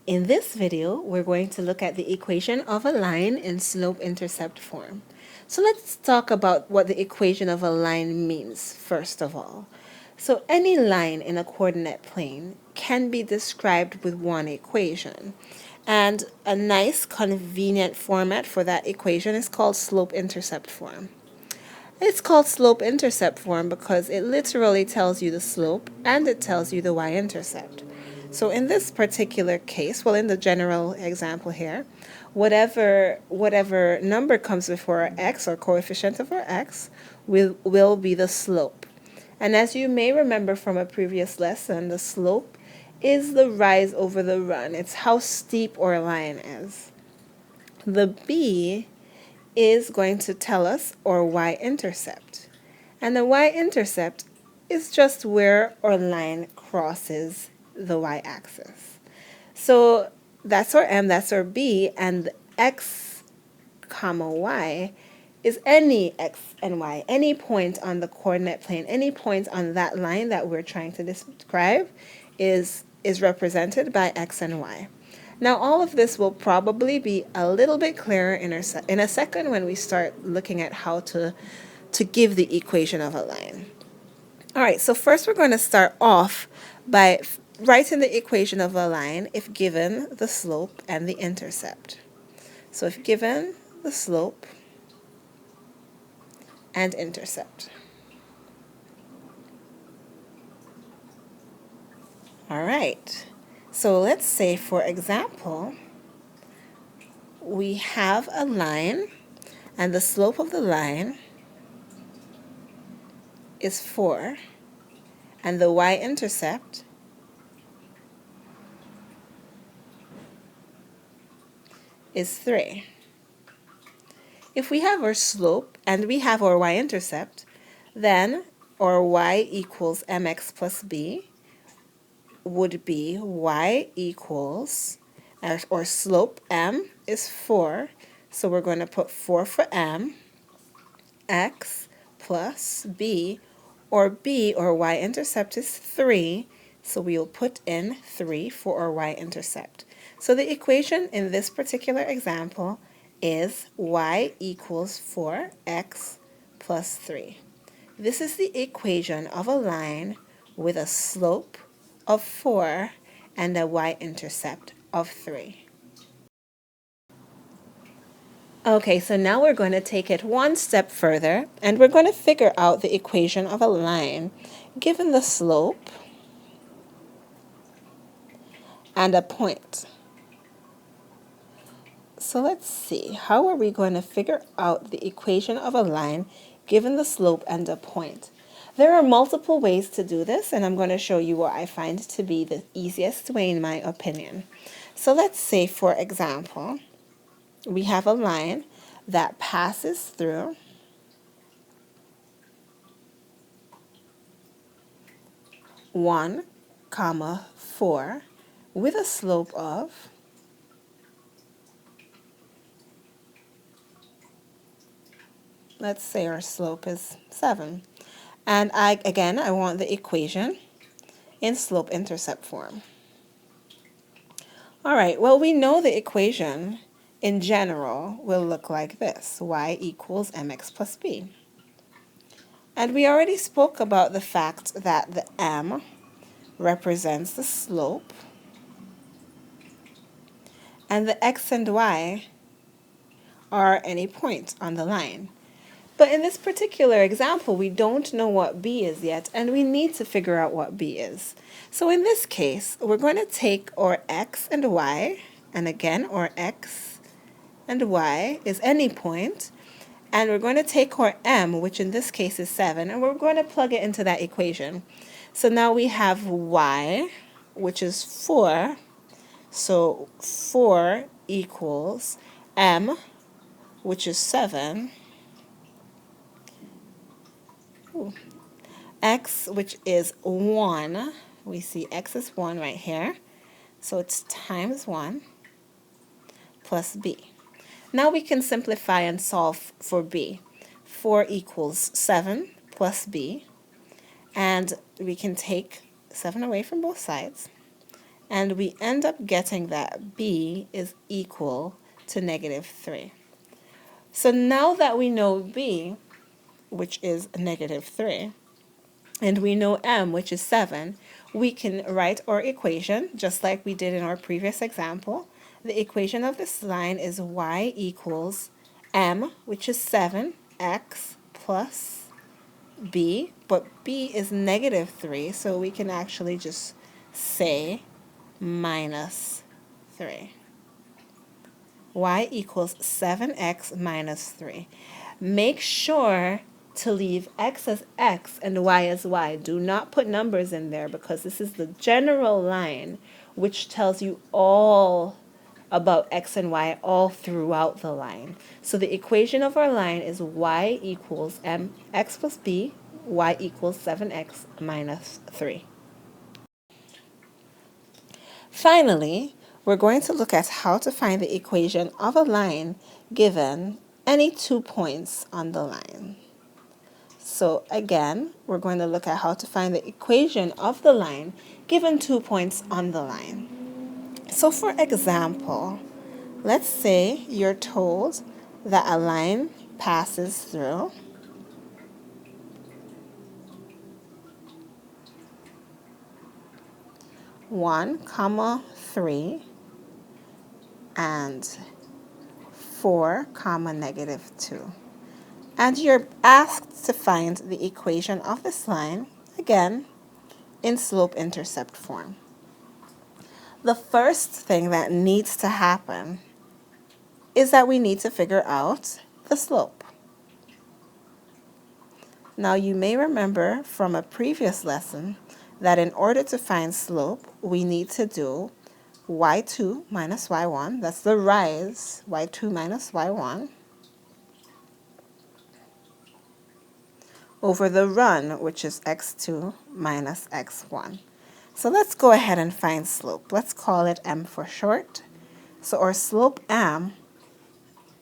In this video, we're going to look at the equation of a line in slope-intercept form. So let's talk about what the equation of a line means first of all. So any line in a coordinate plane can be described with one equation. And a nice convenient format for that equation is called slope-intercept form. It's called slope-intercept form because it literally tells you the slope and it tells you the y-intercept. So in this particular case, well, in the general example here, whatever number comes before our x or coefficient of our x will be the slope. And as you may remember from a previous lesson, the slope is the rise over the run. It's how steep our line is. The b is going to tell us our y-intercept. And the y-intercept is just where our line crosses the y-axis. So that's our m, that's our b, and x comma y is any x and y, any point on the coordinate plane, any point on that line that we're trying to describe is represented by x and y. Now all of this will probably be a little bit clearer in a second when we start looking at how to give the equation of a line. All right, so first we're going to start off by writing the equation of a line if given the slope and the intercept. So if given the slope and intercept. All right, so let's say, for example, we have a line and the slope of the line is 4 and the y-intercept is 3. If we have our slope and we have our y-intercept, then our y equals mx plus b would be y equals, or slope m is 4, so we're going to put 4 for m, x plus b, or b or y-intercept is 3, so we'll put in 3 for our y-intercept. So the equation in this particular example is y equals 4x plus 3. This is the equation of a line with a slope of 4 and a y-intercept of 3. Okay, so now we're going to take it one step further and we're going to figure out the equation of a line given the slope and a point. So let's see, how are we going to figure out the equation of a line given the slope and a point? There are multiple ways to do this, and I'm going to show you what I find to be the easiest way in my opinion. So let's say, for example, we have a line that passes through one comma 4 with a slope of let's say our slope is 7. And I want the equation in slope-intercept form. All right, well, we know the equation in general will look like this: y equals mx plus b. And we already spoke about the fact that the m represents the slope and the x and y are any points on the line. But in this particular example, we don't know what b is yet, and we need to figure out what b is. So in this case, we're going to take our x and y, and again, our x and y is any point, and we're going to take our m, which in this case is 7, and we're going to plug it into that equation. So now we have y, which is 4, so 4 equals m, which is 7, x, which is 1. We see x is 1 right here, so it's times 1 plus b. Now we can simplify and solve for b. 4 equals 7 plus b, and we can take 7 away from both sides, And we end up getting that b is equal to -3. So now that we know b, which is -3, and we know m, which is 7, we can write our equation just like we did in our previous example. The equation of this line is y equals m, which is 7x plus b, but b is -3, so we can actually just say -3. Y equals 7x minus 3. Make sure to leave x as x and y as y. Do not put numbers in there because this is the general line which tells you all about x and y all throughout the line. So the equation of our line is y equals mx plus b, y equals 7x minus 3. Finally, we're going to look at how to find the equation of a line given any 2 points on the line. So again, we're going to look at how to find the equation of the line given 2 points on the line. So for example, let's say you're told that a line passes through (1, 3) and 4, -2. And you're asked to find the equation of this line, again, in slope-intercept form. The first thing that needs to happen is that we need to figure out the slope. Now you may remember from a previous lesson that in order to find slope, we need to do y2 minus y1, that's the rise, y2 minus y1, over the run, which is x2 minus x1. So let's go ahead and find slope. Let's call it m for short. So our slope m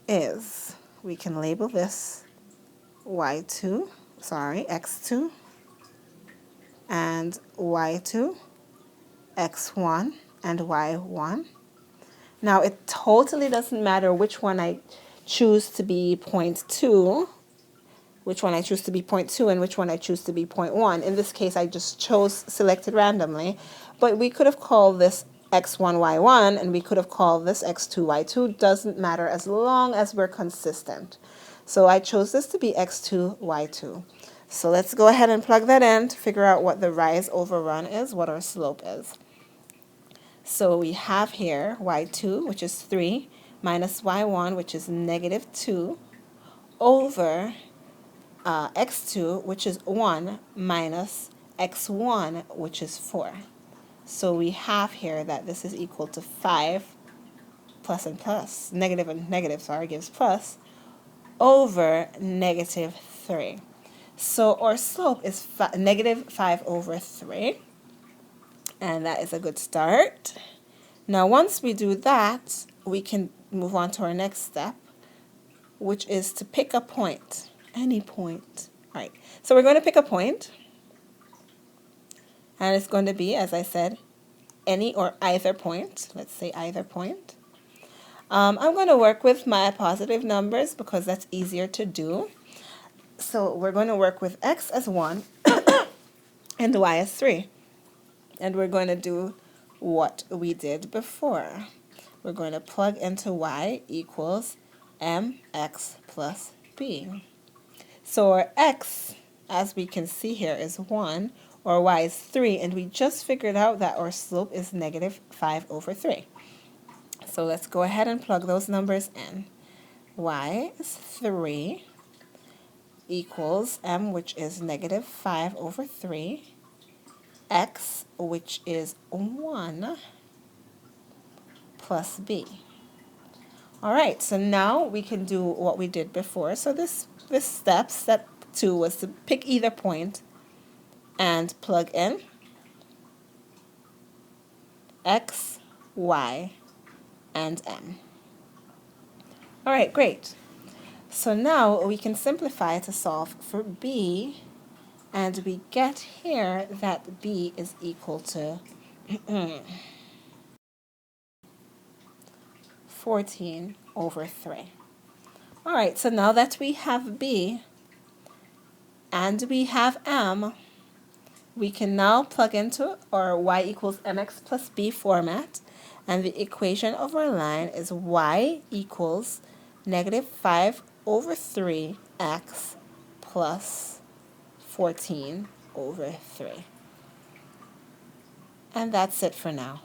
is, we can label this x2 and y2, x1 and y1. Now it totally doesn't matter which one I choose to be 0.2, which one I choose to be 0.2 and which one I choose to be 0.1. In this case, I just selected randomly, but we could have called this x1, y1, and we could have called this x2, y2. Doesn't matter as long as we're consistent. So I chose this to be x2, y2. So let's go ahead and plug that in to figure out what the rise over run is, what our slope is. So we have here y2, which is 3, minus y1, which is -2, over x2, which is 1, minus x1, which is 4. So we have here that this is equal to 5 plus and plus, negative and negative, sorry, gives plus, over -3. So our slope is -5 over 3. And that is a good start. Now, once we do that, we can move on to our next step, which is to pick a point, any point. All right, so we're going to pick a point, and it's going to be, as I said, any or either point. Let's say either point. I'm going to work with my positive numbers because that's easier to do. So we're going to work with x as 1 and y as 3. And we're going to do what we did before. We're going to plug into y equals mx plus b. So our x, as we can see here, is 1, or y is 3, and we just figured out that our slope is -5 over 3. So let's go ahead and plug those numbers in. Y is 3 equals m, which is -5 over 3, x, which is 1, plus b. All right, so now we can do what we did before. So this step 2, was to pick either point and plug in x, y, and m. All right, great. So now we can simplify to solve for b, and we get here that b is equal to 14 over 3. All right, so now that we have b and we have m, we can now plug into our y equals mx plus b format, and the equation of our line is y equals negative 5 over 3x plus 14 over 3. And that's it for now.